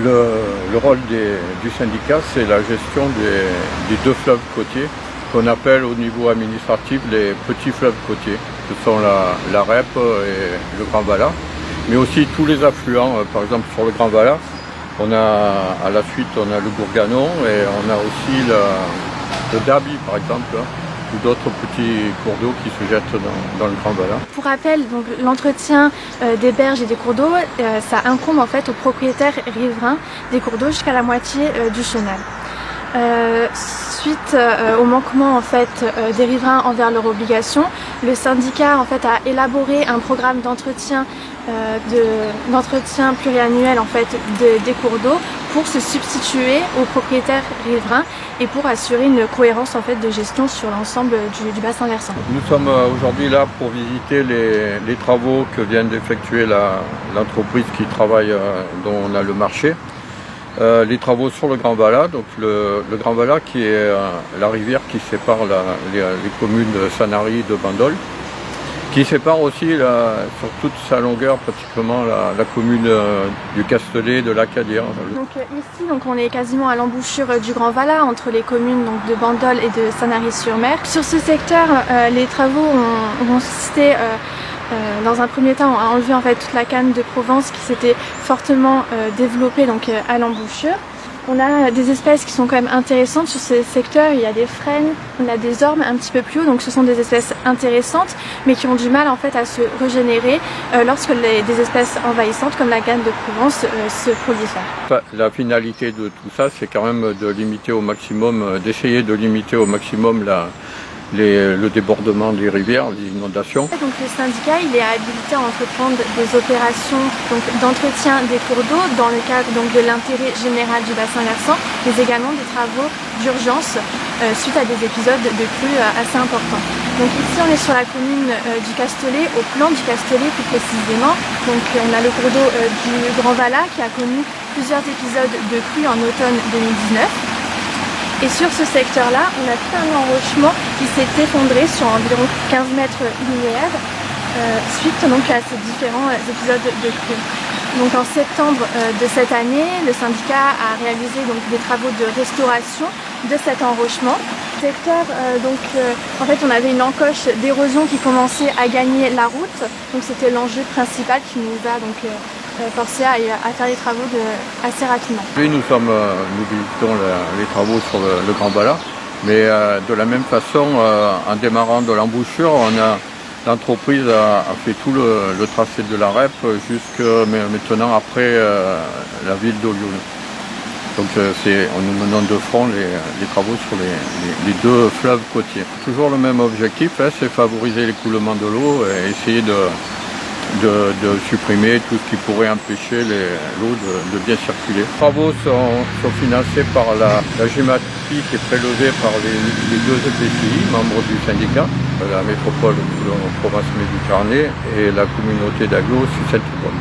Le rôle du syndicat, c'est la gestion des deux fleuves côtiers qu'on appelle au niveau administratif les petits fleuves côtiers. Ce sont la Rep et le Grand Valat, mais aussi tous les affluents. Par exemple, sur le Grand Valat, à la suite, on a le Gourganon et on a aussi le Derby, par exemple, ou d'autres petits cours d'eau qui se jettent dans le Grand Valat. Pour rappel, donc l'entretien des berges et des cours d'eau, ça incombe en fait aux propriétaires riverains des cours d'eau jusqu'à la moitié du chenal. Suite au manquement en fait des riverains envers leurs obligations, le syndicat en fait a élaboré un programme d'entretien pluriannuel en fait des cours d'eau pour se substituer aux propriétaires riverains et pour assurer une cohérence en fait de gestion sur l'ensemble du bassin versant. Nous sommes aujourd'hui là pour visiter les travaux que vient d'effectuer l'entreprise qui travaille, dont on a le marché. Les travaux sur le Grand Valat, donc le Grand Valat qui est la rivière qui sépare les communes de Sanary et de Bandol, qui sépare aussi sur toute sa longueur pratiquement la commune du Castellet et de l'Acadière. Donc ici on est quasiment à l'embouchure du Grand Valat entre les communes donc, de Bandol et de Sanary-sur-Mer. Sur ce secteur, les travaux ont consisté dans un premier temps à enlever en fait toute la canne de Provence qui s'était fortement développée donc à l'embouchure. On a des espèces qui sont quand même intéressantes sur ce secteur, il y a des frênes, on a des ormes un petit peu plus haut, donc ce sont des espèces intéressantes mais qui ont du mal en fait à se régénérer lorsque des espèces envahissantes comme la canne de Provence se prolifèrent. La finalité de tout ça, c'est quand même de limiter au maximum, d'essayer de limiter au maximum le débordement des rivières, les inondations. Donc le syndicat il est habilité à entreprendre des opérations d'entretien des cours d'eau dans le cadre donc, de l'intérêt général du bassin versant, mais également des travaux d'urgence suite à des épisodes de crues assez importants. Donc ici on est sur la commune du Castellet, au plan du Castellet plus précisément. Donc on a le cours d'eau du Grand Valat qui a connu plusieurs épisodes de crues en automne 2019. Et sur ce secteur-là, on a tout un enrochement qui s'est effondré sur environ 15 mètres linéaires suite donc, à ces différents épisodes de crue. Donc en septembre de cette année, le syndicat a réalisé donc, des travaux de restauration de cet enrochement. Secteur, en fait on avait une encoche d'érosion qui commençait à gagner la route, donc c'était l'enjeu principal qui nous a donc forcé à faire les travaux assez rapidement. Oui, nous visitons les travaux sur le Grand Valat, mais de la même façon, en démarrant de l'embouchure, l'entreprise a fait tout le tracé de la REP jusque maintenant après la ville d'Olioune. Donc nous menons de front les travaux sur les deux fleuves côtiers. Toujours le même objectif, c'est favoriser l'écoulement de l'eau et essayer de supprimer tout ce qui pourrait empêcher l'eau de bien circuler. Les travaux sont financés par la GEMAPI qui est prélevée par les deux EPCI, membres du syndicat, la métropole Provence-Méditerranée et la communauté d'agglo Sucette-Bonne.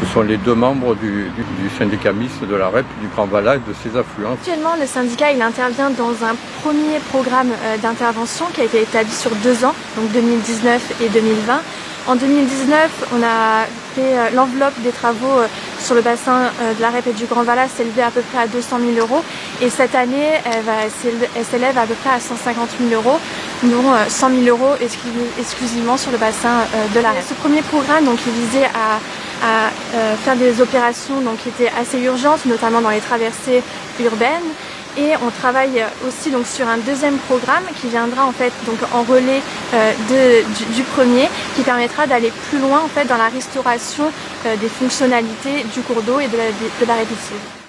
Ce sont les deux membres du syndicat mixte de la REP, du Grand Valat et de ses affluents. Actuellement, le syndicat il intervient dans un premier programme d'intervention qui a été établi sur 2 ans, donc 2019 et 2020. En 2019, on a fait l'enveloppe des travaux sur le bassin de la REP et du Grand Valat s'élevait à peu près à 200 000 € et cette année, elle s'élève à peu près à 150 000 €, dont 100 000 € exclusivement sur le bassin de la REP. Ce premier programme donc, il visait à faire des opérations donc, qui étaient assez urgentes, notamment dans les traversées urbaines. Et on travaille aussi donc, sur un deuxième programme qui viendra en fait donc, en relais du premier, qui permettra d'aller plus loin en fait, dans la restauration des fonctionnalités du cours d'eau et de la répétitive.